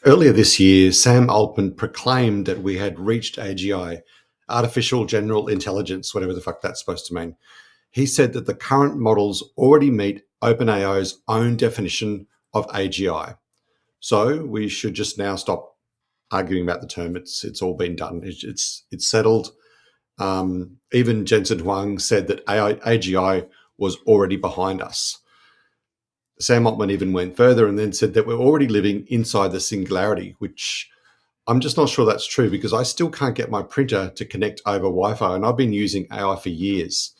Earlier this year, Sam Altman proclaimed that we had reached AGI, artificial general intelligence, whatever the fuck that's supposed to mean. He said that the current models already meet OpenAI's own definition of AGI. So we should just now stop arguing about the term. It's all been done. It's settled. Even Jensen Huang said that AGI was already behind us. Sam Altman even went further and then said that we're already living inside the singularity, which I'm just not sure that's true because I still can't get my printer to connect over Wi-Fi, and I've been using AI for years.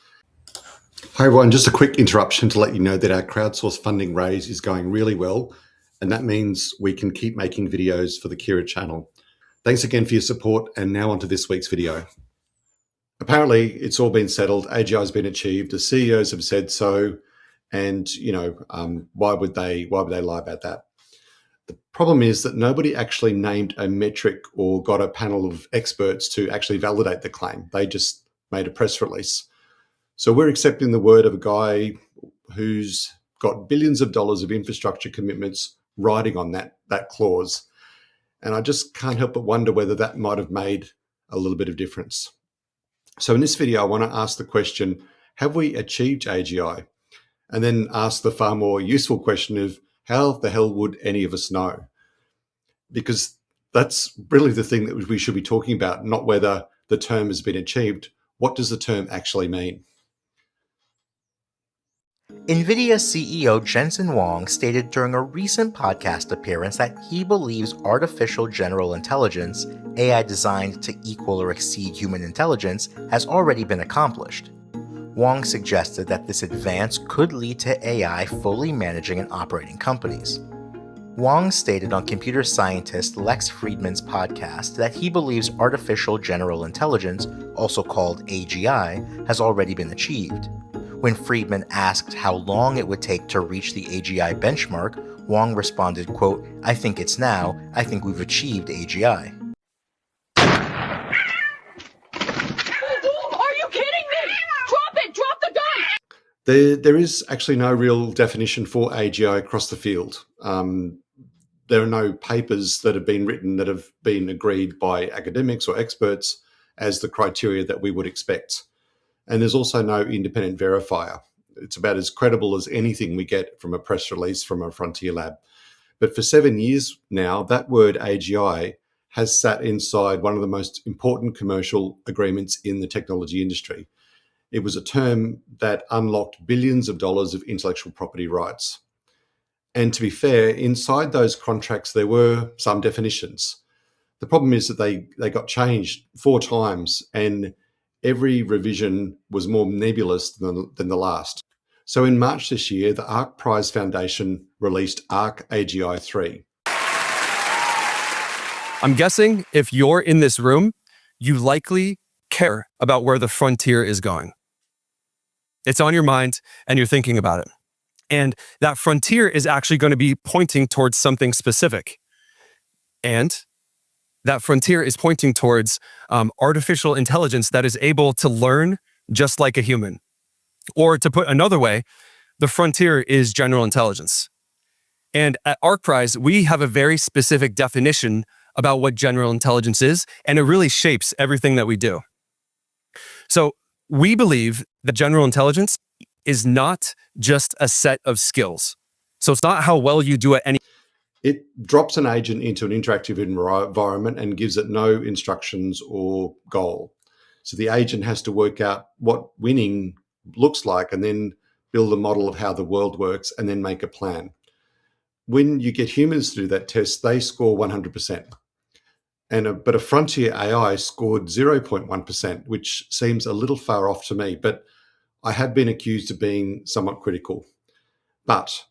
Hi everyone, just a quick interruption to let you know that our crowdsourced funding raise is going really well, and that means we can keep making videos for the Kiraa channel. Thanks again for your support, and now on to this week's video. Apparently, it's all been settled. AGI has been achieved. The CEOs have said so. And, why would they lie about that? The problem is that nobody actually named a metric or got a panel of experts to actually validate the claim. They just made a press release. So we're accepting the word of a guy who's got billions of dollars of infrastructure commitments riding on that clause. And I just can't help but wonder whether that might have made a little bit of difference. So in this video, I want to ask the question, have we achieved AGI? And then ask the far more useful question of how the hell would any of us know? Because that's really the thing that we should be talking about, not whether the term has been achieved. What does the term actually mean? NVIDIA CEO Jensen Huang stated during a recent podcast appearance that he believes artificial general intelligence, AI designed to equal or exceed human intelligence, has already been accomplished. Huang suggested that this advance could lead to AI fully managing and operating companies. Huang stated on computer scientist Lex Fridman's podcast that he believes artificial general intelligence, also called AGI, has already been achieved. When Fridman asked how long it would take to reach the AGI benchmark, Huang responded, quote, "I think it's now. I think we've achieved AGI." There is actually no real definition for AGI across the field. There are no papers that have been written that have been agreed by academics or experts as the criteria that we would expect. And there's also no independent verifier. It's about as credible as anything we get from a press release from a frontier lab. But for 7 years now, that word AGI has sat inside one of the most important commercial agreements in the technology industry. It was a term that unlocked billions of dollars of intellectual property rights. And to be fair, inside those contracts, there were some definitions. The problem is that they got changed 4 times, and every revision was more nebulous than the last. So in March this year, the ARC Prize Foundation released ARC AGI 3. I'm guessing if you're in this room, you likely care about where the frontier is going. It's on your mind and you're thinking about it. And that frontier is actually going to be pointing towards something specific. And that frontier is pointing towards artificial intelligence that is able to learn just like a human. Or to put another way, the frontier is general intelligence. And at ArcPrize, we have a very specific definition about what general intelligence is, and it really shapes everything that we do. So we believe that general intelligence is not just a set of skills. So it's not how well you do at any. It drops an agent into an interactive environment and gives it no instructions or goal. So the agent has to work out what winning looks like and then build a model of how the world works and then make a plan. When you get humans to do that test, they score 100%. But a frontier AI scored 0.1%, which seems a little far off to me, but I have been accused of being somewhat critical. But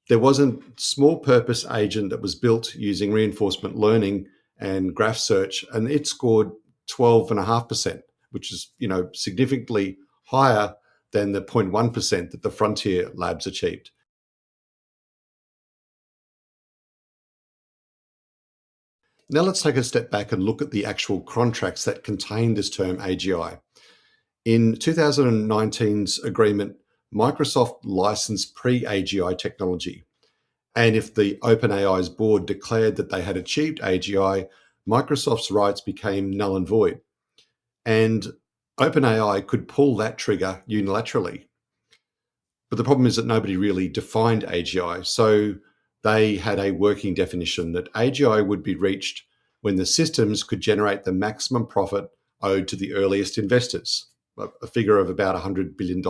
there was a small purpose agent that was built using reinforcement learning and graph search, and it scored 12.5%, which is, significantly higher than the 0.1% that the frontier labs achieved. Now let's take a step back and look at the actual contracts that contain this term AGI. In 2019's agreement, Microsoft licensed pre-AGI technology, And if the OpenAI's board declared that they had achieved AGI, Microsoft's rights became null and void. And OpenAI could pull that trigger unilaterally. But the problem is that nobody really defined AGI. So they had a working definition that AGI would be reached when the systems could generate the maximum profit owed to the earliest investors, a figure of about $100 billion.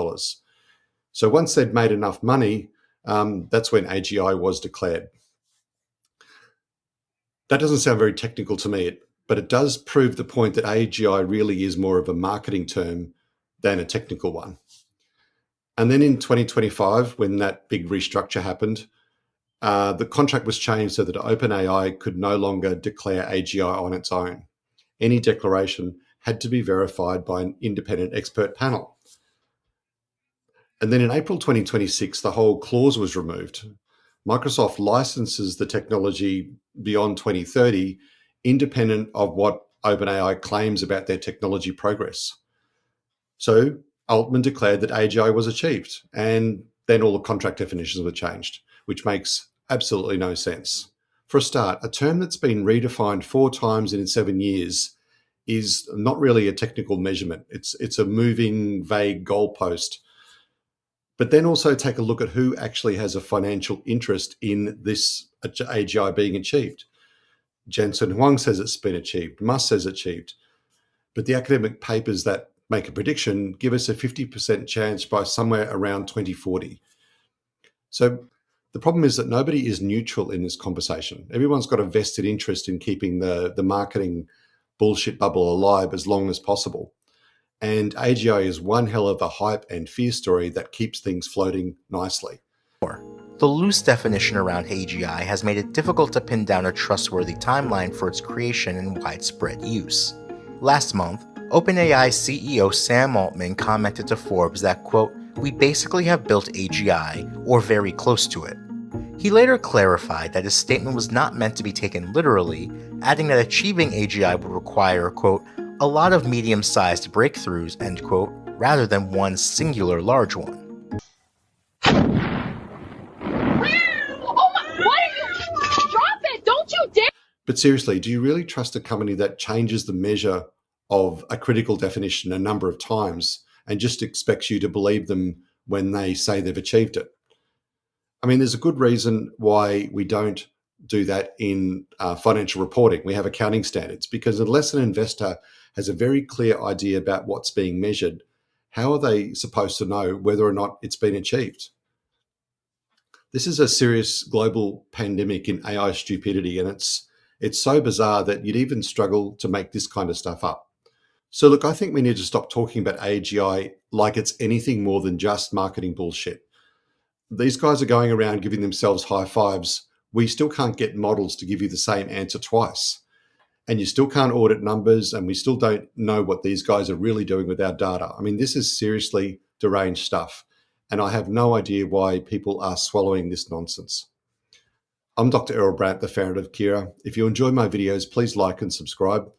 So once they'd made enough money, that's when AGI was declared. That doesn't sound very technical to me, but it does prove the point that AGI really is more of a marketing term than a technical one. And then in 2025, when that big restructure happened, the contract was changed so that OpenAI could no longer declare AGI on its own. Any declaration had to be verified by an independent expert panel. And then in April 2026, the whole clause was removed. Microsoft licenses the technology beyond 2030, independent of what OpenAI claims about their technology progress. So Altman declared that AGI was achieved, and then all the contract definitions were changed, which makes absolutely no sense. For a start, a term that's been redefined 4 times in 7 years is not really a technical measurement. It's a moving, vague goalpost. But then also take a look at who actually has a financial interest in this AGI being achieved. Jensen Huang says it's been achieved. Musk says achieved. But the academic papers that make a prediction give us a 50% chance by somewhere around 2040. So the problem is that nobody is neutral in this conversation. Everyone's got a vested interest in keeping the marketing bullshit bubble alive as long as possible. And AGI is one hell of a hype and fear story that keeps things floating nicely. The loose definition around AGI has made it difficult to pin down a trustworthy timeline for its creation and widespread use. Last month, OpenAI CEO Sam Altman commented to Forbes that, quote, "We basically have built AGI, or very close to it." He later clarified that his statement was not meant to be taken literally, adding that achieving AGI would require, quote, "a lot of medium-sized breakthroughs," end quote, rather than one singular large one. But seriously, do you really trust a company that changes the measure of a critical definition a number of times and just expects you to believe them when they say they've achieved it? I mean, there's a good reason why we don't do that in financial reporting. We have accounting standards because unless an investor has a very clear idea about what's being measured, how are they supposed to know whether or not it's been achieved? This is a serious global pandemic in AI stupidity, and it's so bizarre that you'd even struggle to make this kind of stuff up. So look, I think we need to stop talking about AGI like it's anything more than just marketing bullshit. These guys are going around giving themselves high fives. We still can't get models to give you the same answer twice. And you still can't audit numbers, and we still don't know what these guys are really doing with our data. I mean, this is seriously deranged stuff. And I have no idea why people are swallowing this nonsense. I'm Dr. Errol Brandt, the founder of Kiraa. If you enjoy my videos, please like and subscribe.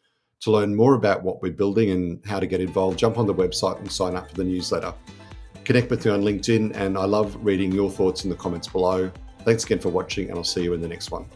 To learn more about what we're building and how to get involved, jump on the website and sign up for the newsletter. Connect with me on LinkedIn, and I love reading your thoughts in the comments below. Thanks again for watching, and I'll see you in the next one.